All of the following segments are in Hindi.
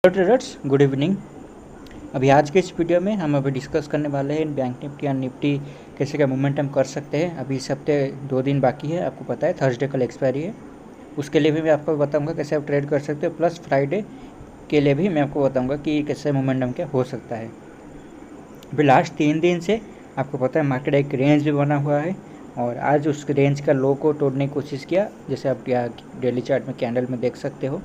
Hello traders, good evening. अभी आज के इस वीडियो में हम अभी डिस्कस करने वाले हैं बैंक निफ्टी और निफ्टी कैसे क्या मोमेंटम कर सकते हैं। अभी इस हफ्ते 2 दिन बाकी है, आपको पता है थर्सडे कल एक्सपायरी है। उसके लिए भी मैं आपको बताऊंगा कैसे आप ट्रेड कर सकते हो, प्लस फ्राइडे के लिए भी मैं आपको बताऊंगा कि कैसे मोमेंटम क्या हो सकता है। अभी लास्ट 3 दिन से आपको पता है मार्केट एक रेंज भी बना हुआ है और आज उस रेंज का लो को तोड़ने की कोशिश किया, जैसे आप यहाँ डेली चार्ट में कैंडल में देख सकते हो।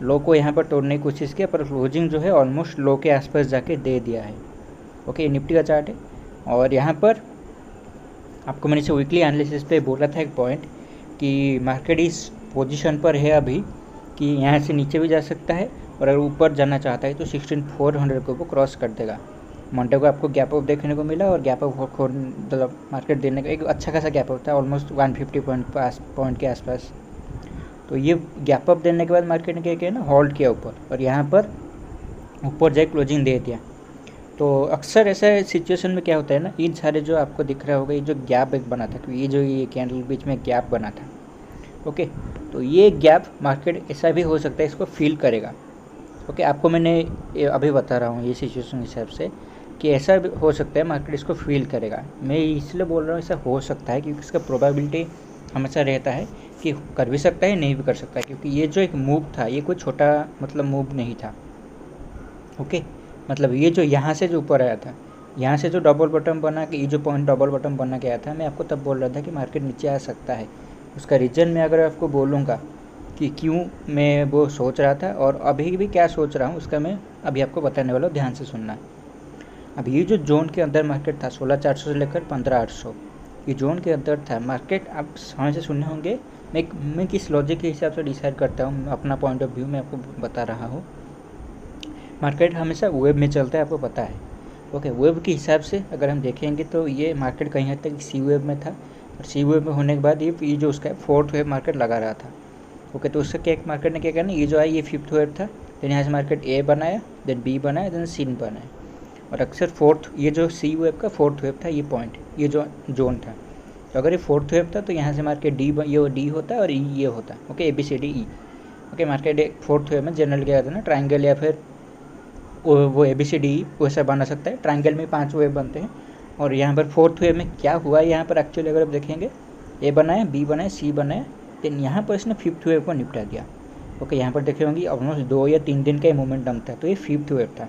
लो को यहाँ पर तोड़ने की कोशिश किया पर क्लोजिंग जो है ऑलमोस्ट लो के आसपास जाके दे दिया है। ओके, निफ्टी का चार्ट है और यहाँ पर आपको मैंने से वीकली एनालिसिस पे बोला था एक पॉइंट कि मार्केट इस पोजीशन पर है अभी कि यहाँ से नीचे भी जा सकता है और अगर ऊपर जाना चाहता है तो 16400 को वो क्रॉस कर देगा। मंडे को आपको गैप अप देखने को मिला और गैप अप मतलब मार्केट देने का एक अच्छा खासा गैप अप था, ऑलमोस्ट 150 पॉइंट के आसपास। तो ये गैप अप देने के बाद मार्केट ने क्या किया ना, होल्ड किया ऊपर और यहाँ पर ऊपर जाए क्लोजिंग दे दिया। तो अक्सर ऐसे सिचुएशन में क्या होता है ना, इन सारे जो आपको दिख रहा होगा ये जो गैप एक बना था, क्योंकि ये कैंडल बीच में गैप बना था। ओके, तो ये गैप मार्केट ऐसा भी हो सकता है इसको फील करेगा। ओके, आपको मैंने अभी बता रहा हूँ ये सिचुएशन हिसाब से कि ऐसा भी हो सकता है मार्केट इसको फील करेगा। मैं इसलिए बोल रहा हूँ ऐसा हो सकता है क्योंकि इसका प्रोबेबिलिटी हमेशा रहता है कि कर भी सकता है नहीं भी कर सकता है, क्योंकि ये जो एक मूव था ये कोई छोटा मतलब मूव नहीं था। ओके, मतलब ये जो यहाँ से जो ऊपर आया था, यहाँ से जो डबल बटन बना के, ये जो पॉइंट डबल बटन बना के आया था, मैं आपको तब बोल रहा था कि मार्केट नीचे आ सकता है। उसका रीज़न मैं अगर आपको बोलूँगा कि क्यों मैं वो सोच रहा था और अभी भी क्या सोच रहा हूँ, उसका मैं अभी आपको बताने वाला हूँ, ध्यान से सुनना। अब ये जो जोन के अंदर मार्केट था 16400 से लेकर 15800, ये जोन के अंदर था मार्केट। आप समझ से सुनने होंगे मैं किस लॉजिक के हिसाब से डिसाइड करता हूँ, अपना पॉइंट ऑफ व्यू मैं आपको बता रहा हूँ। मार्केट हमेशा वेब में चलता है, आपको पता है। ओके, वेब के हिसाब से अगर हम देखेंगे तो ये मार्केट कहीं हद तक सी वेब में था और सी वेब में होने के बाद ये जो उसका फोर्थ वेब मार्केट लगा रहा था। ओके, तो उससे क्या मार्केट ने क्या करना, ये जो है ये फिफ्थ वेब था, देन यहाँ से मार्केट ए बनाया, देन बी बनाया, देन सी बनाया। और अक्सर फोर्थ, ये जो सी वेब का फोर्थ वेब था, ये पॉइंट, ये जो जोन था, तो अगर ये फोर्थ वेब था तो यहाँ से मार्केट डी, ये डी होता है और ये होता है। Okay, A B C D E. Okay, market fourth web में जनरल क्या होता है ना, ट्राइंगल या फिर वो ए बी सी डी वैसा बना सकता है। ट्राइंगल में 5 वेव बनते हैं और यहाँ पर फोर्थ वेव में क्या हुआ, यहाँ पर एक्चुअली अगर आप देखेंगे ए बनाया, बी बनाया, सी बनाया, देन यहाँ पर इसने फिफ्थ वेव को निपटा दिया। ओके, यहाँ पर देखे होंगे ऑलमोस्ट 2 या 3 दिन का ही मोमेंटम था, तो ये फिफ्थ वेव था।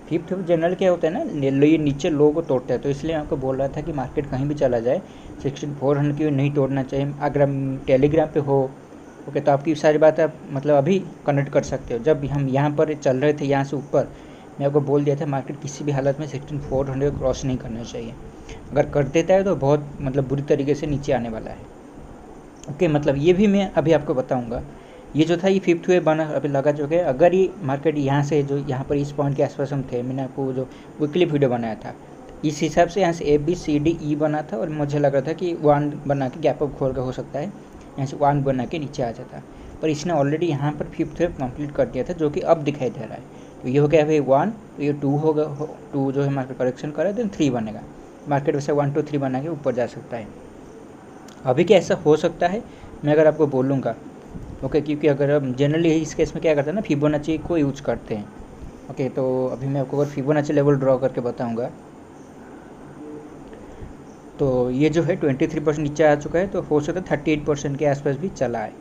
फिफ्थ वेव जनरल क्या होता है ना, ये नीचे लो को तोड़ता है। तो इसलिए आपको बोल रहा था कि मार्केट कहीं भी चला जाए 16400 की नहीं तोड़ना चाहिए। अगर हम टेलीग्राम पे हो, ओके, तो आपकी सारी बात आप मतलब अभी कनेक्ट कर सकते हो। जब हम यहाँ पर चल रहे थे, यहाँ से ऊपर मैं आपको बोल दिया था मार्केट किसी भी हालत में 16400 क्रॉस नहीं करना चाहिए। अगर कर देता है तो बहुत मतलब बुरी तरीके से नीचे आने वाला है। ओके, मतलब ये भी मैं अभी आपको बताऊंगा। ये जो था ये फिफ्थ वेव बना अभी लगा चुका है। अगर ये मार्केट यहाँ से जो यहाँ पर इस पॉइंट के आसपास हम थे, मैंने आपको जो वीकली वीडियो बनाया था, इस हिसाब से यहाँ से ए बी सी डी ई बना था और मुझे लग रहा था कि 1 बना के गैप अप खोल कर हो सकता है यहाँ से 1 बना के नीचे आ जाता, पर इसने ऑलरेडी यहाँ पर फिफ्थ वेव कंप्लीट कर दिया था, जो कि अब दिखाई दे रहा है। तो ये हो गया भाई 1, तो ये 2 होगा, 2 जो है मार्केट करेक्शन करे, देन 3 बनेगा। मार्केट वैसे 1 2 3 बना के ऊपर जा सकता है। अभी क्या ऐसा हो सकता है मैं अगर आपको बोलूँगा, ओके, क्योंकि अगर हम जनरली इस केस में क्या करते हैं ना, फिबोनाची को यूज करते हैं। ओके, तो अभी मैं आपको अगर फिबोनाची लेवल ड्रॉ करके बताऊँगा तो ये जो है 23% नीचे आ चुका है, तो हो सकता है 38% के आसपास भी चला है,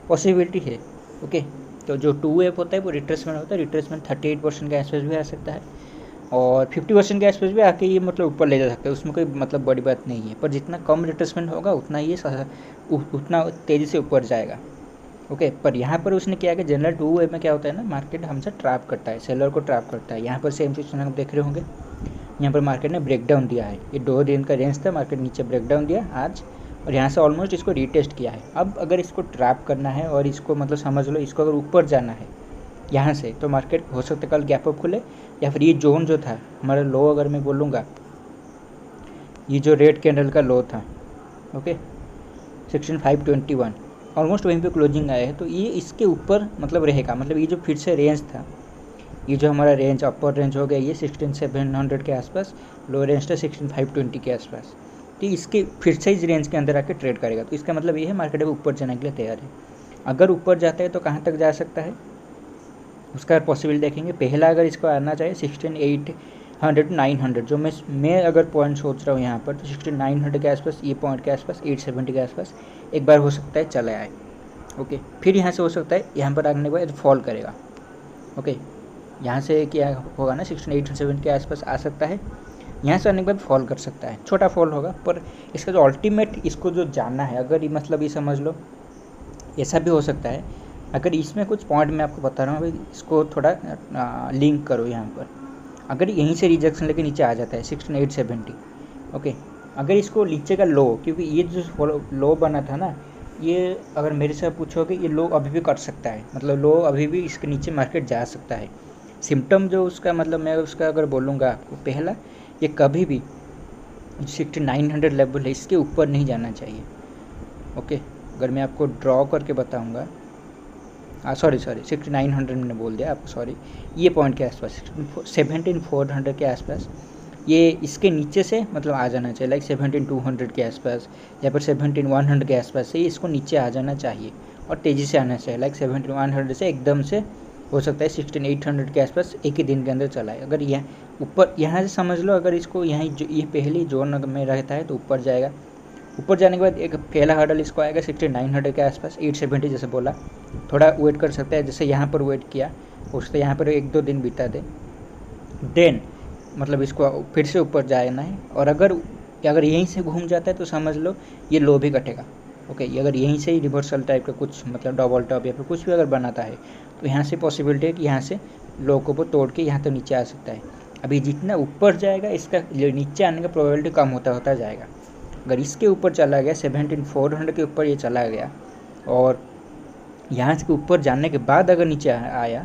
पॉसिबिलिटी है। ओके, तो जो 2 वेव होता है वो रिट्रेसमेंट होता है, रिट्रेसमेंट 38% के आसपास भी आ सकता है और 50% के आसपास भी आके ये मतलब ऊपर ले जा सकता है, उसमें कोई मतलब बड़ी बात नहीं है। पर जितना कम रिट्रेसमेंट होगा उतना ये उतना तेज़ी से ऊपर जाएगा। ओके, पर यहाँ पर उसने क्या किया, जनरल 2 वेव में क्या होता है ना, मार्केट हमसे ट्रैप करता है, सेलर को ट्रैप करता है। यहाँ पर सेम सिचुएशन आप देख रहे होंगे, यहाँ पर मार्केट ने ब्रेकडाउन दिया है। ये 2 दिन का रेंज था, मार्केट नीचे ब्रेकडाउन दिया आज और यहाँ से ऑलमोस्ट इसको रीटेस्ट किया है। अब अगर इसको ट्रैप करना है और इसको मतलब समझ लो इसको अगर ऊपर जाना है यहाँ से, तो मार्केट हो सकता है कल गैप अप खुले या फिर ये जोन जो था हमारा लो, अगर मैं बोलूँगा ये जो रेड कैंडल का लो था, ओके, 16521 ऑलमोस्ट वहीं पे क्लोजिंग आया है, तो ये इसके ऊपर मतलब रहेगा। मतलब ये जो फिर से रेंज था, ये जो हमारा रेंज अपर रेंज हो गया ये 16700 के आसपास, लो रेंज था 16520 के आसपास, तो इसके फिर से इस रेंज के अंदर आके ट्रेड करेगा। तो इसका मतलब ये है मार्केट अब ऊपर जाने के लिए तैयार है। अगर ऊपर जाता है तो कहाँ तक जा सकता है, उसका पॉसिबल देखेंगे। पहला अगर इसको आना चाहिए 16800 to 900, जो मैं अगर पॉइंट सोच रहा हूँ यहाँ पर, तो 16900 के आसपास, ये पॉइंट के आसपास 870 के आसपास एक बार हो सकता है चले आए। ओके, फिर यहाँ से हो सकता है यहाँ पर आने के बाद फॉल करेगा। ओके, यहाँ से क्या होगा ना 16807 के आसपास आ सकता है, यहाँ से आने के बाद फॉल कर सकता है, छोटा फॉल होगा, पर इसका जो अल्टीमेट इसको जो जानना है, अगर ये मतलब ये समझ लो ऐसा भी हो सकता है। अगर इसमें कुछ पॉइंट मैं आपको बता रहा हूँ, भाई इसको थोड़ा लिंक करो यहाँ पर। अगर यहीं से रिजेक्शन लेके नीचे आ जाता है 16870, ओके, अगर इसको नीचे का लो, क्योंकि ये जो लो बना था ना, ये अगर मेरे से पूछोगे ये लो अभी भी कर सकता है, मतलब लो अभी भी इसके नीचे मार्केट जा सकता है। सिम्टम जो उसका मतलब मैं उसका अगर बोलूँगा आपको, पहला ये कभी भी 6900 लेवल है इसके ऊपर नहीं जाना चाहिए। ओके, अगर मैं आपको ड्रॉ करके बताऊँगा, सॉरी 6900 मैंने बोल दिया आपको, सॉरी, ये पॉइंट के आसपास 17400 के आसपास ये इसके नीचे से मतलब आ जाना चाहिए, लाइक 17200 के आसपास या फिर 17100 के आसपास से इसको नीचे आ जाना चाहिए और तेज़ी से आना चाहिए, लाइक 17100 से एकदम से हो सकता है 16800 के आसपास एक ही दिन के अंदर चला है। अगर यह ऊपर यहाँ से समझ लो, अगर इसको यहाँ ये पहली जोन में रहता है तो ऊपर जाएगा। ऊपर जाने के बाद एक पहला हर्डल इसको आएगा 6900 के आसपास, 870 जैसे बोला, थोड़ा वेट कर सकता है, जैसे यहाँ पर वेट किया, उससे यहाँ पर 1-2 दिन बिता दे, देन मतलब इसको फिर से ऊपर जाना है। और अगर यहीं से घूम जाता है तो समझ लो ये लो भी कटेगा। ओके, अगर यहीं से ही रिवर्सल टाइप का कुछ मतलब डबल टॉप या फिर कुछ भी अगर बनाता है तो यहाँ से पॉसिबिलिटी है कि यहाँ से लो को वो तोड़ के यहाँ तक नीचे आ सकता है। अभी जितना ऊपर जाएगा इसका नीचे आने का प्रोबेबिलिटी कम होता जाएगा। अगर इसके ऊपर चला गया 17400 के ऊपर ये चला गया और यहाँ से ऊपर जाने के बाद अगर नीचे आया,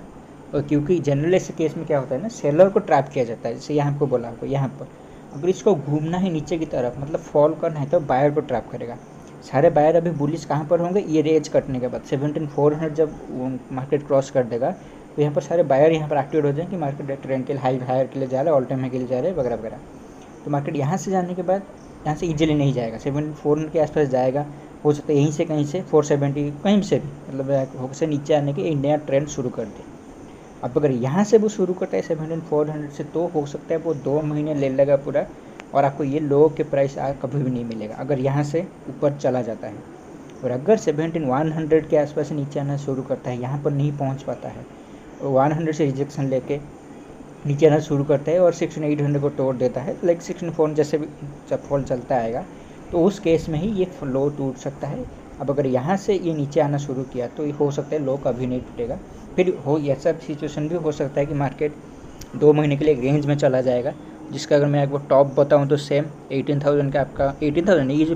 और क्योंकि जनरल ऐसे केस में क्या होता है ना, सेलर को ट्रैप किया जाता है, जैसे यहाँ पर बोला आपको, यहाँ पर अगर इसको घूमना है नीचे की तरफ मतलब फॉल करना है तो बायर को ट्रैप करेगा। सारे बायर अभी बुलिश कहाँ पर होंगे, ये रेंज कटने के बाद 17400 जब मार्केट क्रॉस कर देगा तो यहाँ पर सारे बायर यहाँ पर एक्टिवेट हो जाएंगे कि मार्केट ट्रेंड के हायर के लिए जा रहा है, ऑल टाइम हाई के लिए जा रहा है वगैरह वगैरह। तो मार्केट यहाँ से जाने के बाद यहाँ से इजीली नहीं जाएगा, 7400 के आसपास जाएगा, हो सकता है यहीं से कहीं से 470 कहीं से भी मतलब हो से नीचे आने के एक नया ट्रेंड शुरू कर दे। अब अगर यहाँ से वो शुरू करता है 7400 से तो हो सकता है वो 2 महीने ले लेगा पूरा और आपको ये लो के प्राइस कभी भी नहीं मिलेगा अगर यहाँ से ऊपर चला जाता है। और अगर 17100 के आसपास नीचे आना शुरू करता है, यहाँ पर नहीं पहुँच पाता है और 100 से रिजेक्शन लेके नीचे आना शुरू करता है और 16800 को तोड़ देता है, लाइक 164 जैसे भी जब फॉल चलता आएगा तो उस केस में ही ये लो टूट सकता है। अब अगर यहाँ से ये नीचे आना शुरू किया तो ये हो सकता है लो कभी नहीं टूटेगा। फिर ऐसा सिचुएशन भी हो सकता है कि मार्केट 2 महीने के लिए एक रेंज में चला जाएगा, जिसका अगर मैं आपको टॉप बताऊं तो सेम 18000 का आपका 18000 नहीं, ये जो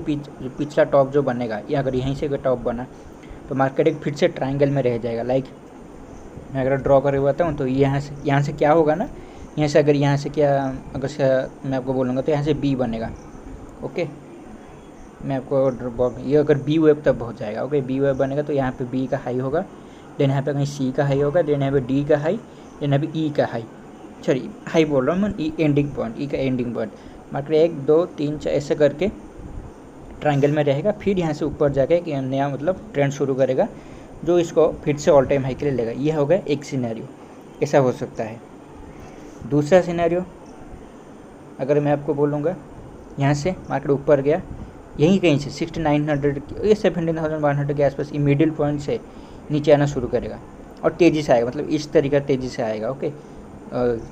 पिछला टॉप जो बनेगा, ये अगर यहीं से अगर टॉप बना तो मार्केट एक फिर से ट्रायंगल में रह जाएगा। लाइक मैं अगर ड्रॉ करके बताऊँ तो यहाँ से क्या होगा ना, यहाँ से अगर यहाँ से क्या अगर मैं आपको बोलूँगा तो यहाँ से बी बनेगा। ओके, मैं आपको ये अगर बी वेब तब हो जाएगा। ओके, बी वेब बनेगा तो यहाँ पे बी का हाई होगा, देन यहाँ पे कहीं सी का हाई होगा, देन यहाँ पे डी का हाई, देन यहाँ पे ई का हाई, सॉरी हाई बोल रहा हूँ मैं, ई एंडिंग पॉइंट, ई का एंडिंग पॉइंट। मार्केट 1 2 3 4 ऐसे करके ट्रायंगल में रहेगा, फिर यहाँ से ऊपर जाके एक नया मतलब ट्रेंड शुरू करेगा जो इसको फिर से ऑल टाइम हाई के लिए लेगा। ये हो गया एक सिनेरियो, ऐसा हो सकता है। दूसरा सिनेरियो अगर मैं आपको बोलूँगा, यहाँ से मार्केट ऊपर गया, यहीं कहीं से 6900 ये 17100 के आसपास ये मिडिल पॉइंट से नीचे आना शुरू करेगा और तेज़ी से आएगा, मतलब इस तरीका तेज़ी से आएगा। ओके,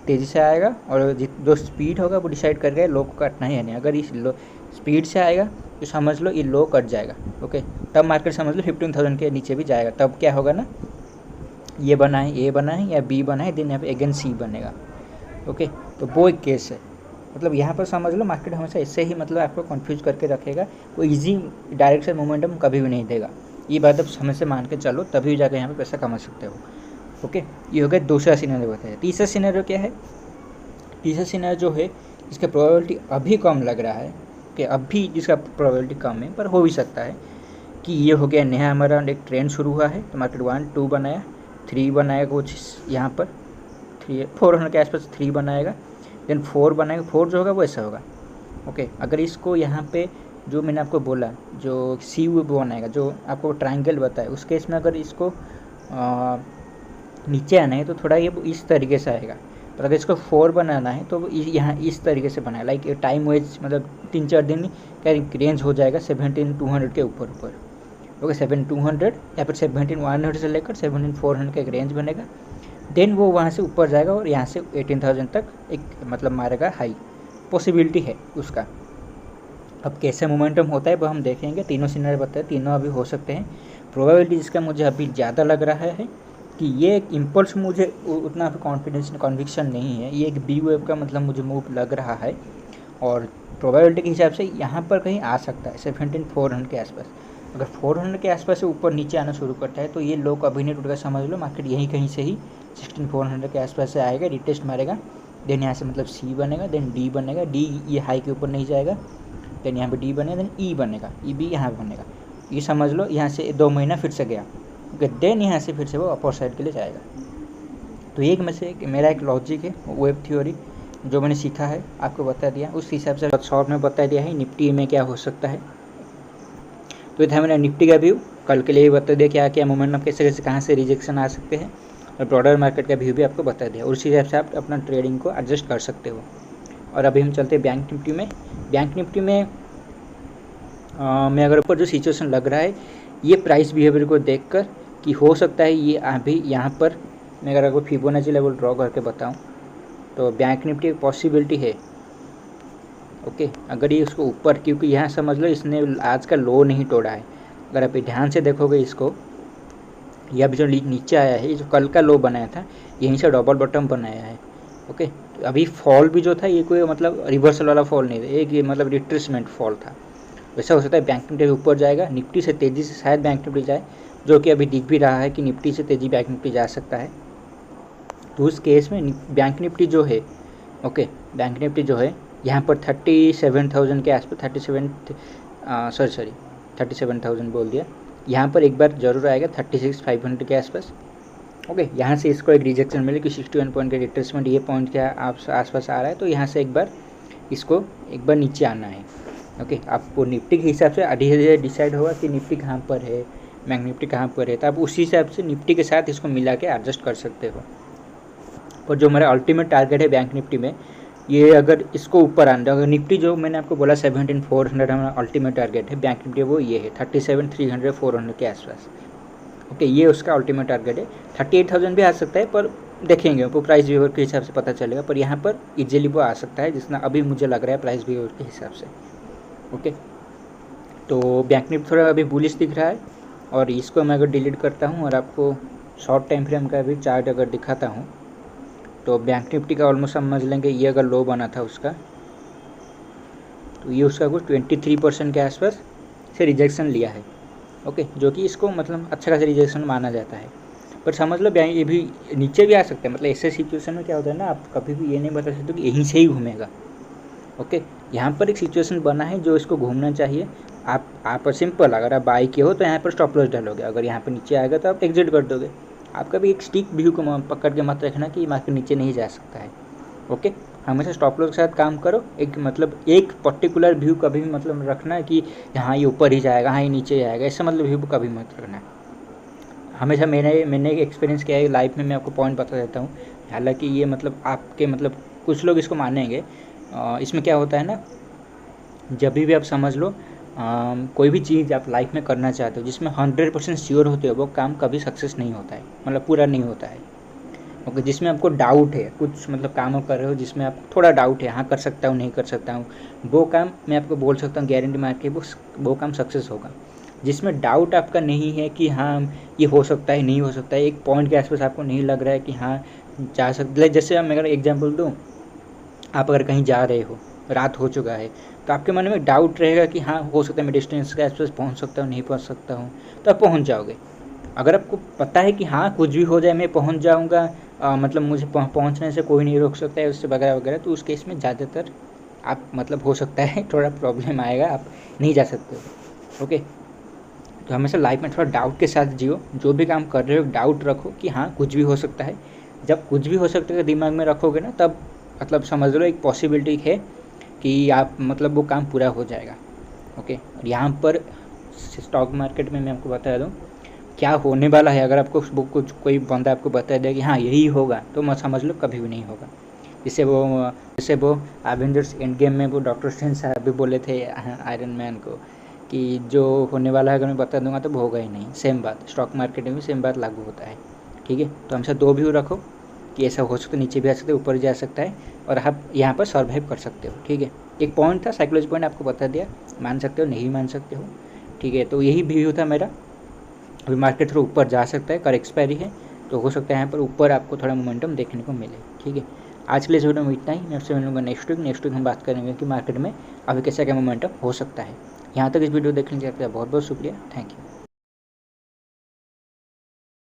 तेज़ी से आएगा और जो स्पीड होगा वो डिसाइड करके लो को काटना है या नहीं। अगर इस लो स्पीड से आएगा तो समझ लो ये लो कट जाएगा। ओके, तब मार्केट समझ लो 15000 के नीचे भी जाएगा। तब क्या होगा ना, ये बना है, ए बना है या बी बना है, देन यहाँ पे अगेन सी बनेगा। ओके, तो वो एक केस है। मतलब यहाँ पर समझ लो मार्केट हमेशा इससे ही मतलब आपको कंफ्यूज करके रखेगा, कोई इजी डायरेक्शन मोमेंटम कभी भी नहीं देगा। ये बात आप समय से मान के चलो, तभी जाकर यहाँ पे पैसा कमा सकते हो। ओके, ये हो गया दूसरा सिनेरियो बताया। तीसरा सिनेरियो क्या है, तीसरा सिनेरियो जो है इसका प्रोबेबिलिटी अभी कम लग रहा है कि अभी जिसका प्रोबेबिलिटी कम है, पर हो भी सकता है कि ये हो गया नया हमारा एक ट्रेंड शुरू हुआ है, तो मार्केट 1 2 बनाया, 3 बनाएगा कुछ यहाँ पर 400 के आसपास 3 बनाएगा, देन 4 बनाएगा, 4 जो होगा वो ऐसा होगा। ओके, अगर इसको यहाँ पे जो मैंने आपको बोला जो सी बनाएगा, जो आपको ट्रायंगल बताया, उस केस में अगर इसको नीचे आना है तो थोड़ा ये इस तरीके से आएगा, पर अगर इसको 4 बनाना है तो यहाँ इस तरीके से बनाए, लाइक टाइम वाइज मतलब 3-4 दिन का रेंज हो जाएगा 17,200 के ऊपर ऊपर। ओके 7,200 या फिर 17,100 से लेकर 17,400 का एक रेंज बनेगा, देन वो वहाँ से ऊपर जाएगा और यहाँ से 18,000 तक एक मतलब मारेगा हाई, पॉसिबिलिटी है उसका। अब कैसे मोमेंटम होता है वो हम देखेंगे, तीनों सिनेरियो बताए, तीनों अभी हो सकते हैं। प्रोबेबिलिटी जिसका मुझे अभी ज़्यादा लग रहा है कि ये एक इम्पल्स, मुझे उतना कॉन्विक्शन नहीं है, ये एक बी वेव का मतलब मुझे मूव लग रहा है, और प्रोबेबिलिटी के हिसाब से यहाँ पर कहीं आ सकता है 17,400 के आसपास। अगर 400 के आसपास से ऊपर नीचे आना शुरू करता है तो ये लो कभी नहीं टूटेगा, समझ लो मार्केट यहीं कहीं से ही 16,400 के आसपास से आएगा, रिटेस्ट मारेगा, देन यहाँ से मतलब सी बनेगा, देन डी बनेगा, डी ये हाई के ऊपर नहीं जाएगा, देन यहाँ पे डी बनेगा, देन ई बनेगा, ई भी यहाँ बनेगा, ये समझ लो यहाँ से 2 महीना फिर से गया, ओके, देन यहाँ से फिर से वो अपर साइड के लिए जाएगा। तो एक में से मेरा एक लॉजिक है वेब थ्योरी जो मैंने सीखा है, आपको बता दिया, उस हिसाब से शॉर्ट में बता दिया है निफ्टी में क्या हो सकता है। तो ये था मैंने निफ्टी का व्यू, कल के लिए बता दिया क्या क्या मोमेंटम कैसे कैसे कहाँ से रिजेक्शन आ सकते हैं, और ब्रॉडर मार्केट का व्यू भी आपको बता दिया, और उसी हिसाब से आप अपना ट्रेडिंग को एडजस्ट कर सकते हो। और अभी हम चलते हैं बैंक निफ्टी में। बैंक निफ्टी में मैं अगर ऊपर जो सिचुएशन लग रहा है ये प्राइस बिहेवियर को देखकर कि हो सकता है ये अभी यहाँ पर, मैं अगर आपको फिबोनाची लेवल ड्रॉ करके बताऊँ तो बैंक निफ्टी एक पॉसिबिलिटी है, ओके। अगर ये उसको ऊपर, क्योंकि यहाँ समझ लो इसने आज का लो नहीं तोड़ा है, अगर आप ध्यान से देखोगे इसको, ये अभी जो नीचे आया है, ये जो कल का लो बनाया था यहीं से डबल बॉटम बनाया है, ओके। तो अभी फॉल भी जो था ये कोई मतलब रिवर्सल वाला फॉल नहीं था, एक ये मतलब रिट्रेसमेंट फॉल था। वैसा हो सकता है बैंक निफ्टी ऊपर जाएगा, निफ्टी से तेज़ी से शायद बैंक निफ्टी जाए, जो कि अभी दिख भी रहा है कि निफ्टी से तेज़ी बैंक निफ्टी जा सकता है। तो उस केस में बैंक निफ्टी जो है, ओके, बैंक निफ्टी जो है यहाँ पर 37,000 के आसपास, 37,000 बोल दिया, यहाँ पर एक बार जरूर आएगा 36,500 के आसपास, ओके। यहाँ से इसको एक रिजेक्शन मिले कि 61 पॉइंट का रिट्रेसमेंट ये पॉइंट के आसपास आ रहा है, तो यहाँ से एक बार इसको एक बार नीचे आना है, ओके। आपको निफ्टी के हिसाब से डिसाइड होगा कि निफ्टी कहाँ पर है, बैंक निफ्टी कहाँ पर है, तो आप उसी हिसाब से निफ्टी के साथ इसको मिला के एडजस्ट कर सकते हो। और जो मेरा अल्टीमेट टारगेट है बैंक निफ्टी में, ये अगर इसको ऊपर आना, अगर निफ्टी जो मैंने आपको बोला 17,400 हमारा अल्टीमेट टारगेट है, बैंक निफ्टी वो ये है 37,300 400 के आसपास, ओके। ये उसका अल्टीमेट टारगेट है। 38,000 भी आ सकता है, पर देखेंगे वो प्राइस बिहेवियर के हिसाब से पता चलेगा, पर यहाँ पर इजीली वो आ सकता है जितना अभी मुझे लग रहा है प्राइस बिहेवियर के हिसाब से, ओके। तो बैंक निफ्टी थोड़ा अभी बुलिश दिख रहा है, और इसको मैं अगर डिलीट करता हूँ और आपको शॉर्ट टाइम फ्रेम का भी चार्ट अगर दिखाता हूँ, तो बैंक निफ्टी का ऑलमोस्ट समझ लेंगे ये अगर लो बना था उसका, तो ये उसका कुछ 23% के आसपास से रिजेक्शन लिया है, ओके, जो कि इसको मतलब अच्छा खासा रिजेक्शन माना जाता है। पर समझ लो ये भी नीचे भी आ सकता है, मतलब ऐसे सिचुएशन में क्या होता है ना, आप कभी भी ये नहीं बता सकते कि यहीं से ही घूमेगा, ओके। यहाँ पर एक सिचुएशन बना है जो इसको घूमना चाहिए। आप सिंपल, अगर आप बाई किए हो तो यहाँ पर स्टॉप लॉस डालोगे, अगर यहाँ पर नीचे आएगा तो आप एग्जिट कर दोगे। आपका भी एक स्टिक व्यू को पकड़ के मत रखना कि मार्केट नीचे नहीं जा सकता है, ओके। हमेशा स्टॉप लॉस के साथ काम करो, एक मतलब एक पर्टिकुलर व्यू कभी भी मतलब रखना कि हाँ ये ऊपर ही जाएगा, हाँ ये नीचे जाएगा, ऐसा मतलब व्यू कभी मत रखना है। हमेशा मैंने एक एक्सपीरियंस किया है लाइफ में, मैं आपको पॉइंट बता देता हूँ। हालांकि ये मतलब आपके मतलब कुछ लोग इसको मानेंगे, इसमें क्या होता है ना, जब भी आप समझ लो कोई भी चीज़ आप लाइफ में करना चाहते हो जिसमें 100% श्योर होते हो, वो काम कभी सक्सेस नहीं होता है, मतलब पूरा नहीं होता है, ओके। जिसमें आपको डाउट है, कुछ मतलब काम कर रहे हो जिसमें आपको थोड़ा डाउट है, हाँ कर सकता हूँ नहीं कर सकता हूँ, वो काम मैं आपको बोल सकता हूँ गारंटी मार के वो काम सक्सेस होगा। जिसमें डाउट आपका नहीं है कि हाँ ये हो सकता है नहीं हो सकता है, एक पॉइंट के आसपास आपको नहीं लग रहा है कि हाँ जा सकते, जैसे मैं अगर एग्जाम्पल दूँ, आप अगर कहीं जा रहे हो, रात हो चुका है, तो आपके मन में डाउट रहेगा कि हाँ हो सकता है मैं डेस्टिनेशन के आसपास पहुँच सकता हूँ नहीं पहुँच सकता हूँ, तो आप पहुँच जाओगे। अगर आपको पता है कि हाँ कुछ भी हो जाए मैं पहुँच जाऊँगा, मतलब मुझे पहुँचने से कोई नहीं रोक सकता है उससे वगैरह वगैरह, तो उस केस में ज़्यादातर आप मतलब हो सकता है थोड़ा प्रॉब्लम आएगा, आप नहीं जा सकते हो, ओके। तो हमेशा लाइफ में थोड़ा डाउट के साथ जियो, जो भी काम कर रहे हो डाउट रखो कि हाँ कुछ भी हो सकता है। जब कुछ भी हो सकता है दिमाग में रखोगे ना, तब मतलब समझ लो एक पॉसिबिलिटी है कि आप मतलब वो काम पूरा हो जाएगा, ओके। और यहाँ पर स्टॉक मार्केट में मैं आपको बता दूँ क्या होने वाला है, अगर आपको बुक कुछ कोई बंदा आपको बता दे कि हाँ यही होगा, तो मत समझ लो कभी भी नहीं होगा। जैसे वो एवेंजर्स एंड गेम में वो डॉक्टर स्ट्रेंज साहब भी बोले थे आयरन मैन को कि जो होने वाला है अगर मैं बता दूंगा तो वो होगा ही नहीं। सेम बात स्टॉक मार्केट में भी सेम बात लागू होता है, ठीक है। तो हमेशा दो व्यू रखो कि ऐसा हो सकता है, नीचे भी आ सकता है, ऊपर जा सकता है, और आप यहाँ पर सर्वाइव कर सकते हो, ठीक है। एक पॉइंट था, साइकोलॉजी पॉइंट आपको बता दिया, मान सकते हो नहीं मान सकते हो, ठीक है। तो यही व्यू था मेरा। अभी मार्केट थोड़ा ऊपर जा सकता है, कर एक्सपायरी है, तो हो सकता है यहाँ पर ऊपर आपको थोड़ा मोमेंटम देखने को मिले, ठीक है। आज के लिए इस वीडियो में इतना ही। नेक्स्ट मिलूंगा नेक्स्ट वीक हम बात करेंगे कि मार्केट में अभी कैसा क्या मोमेंटम हो सकता है। यहाँ तक इस वीडियो देखने के लिए आपका बहुत बहुत शुक्रिया, थैंक यू।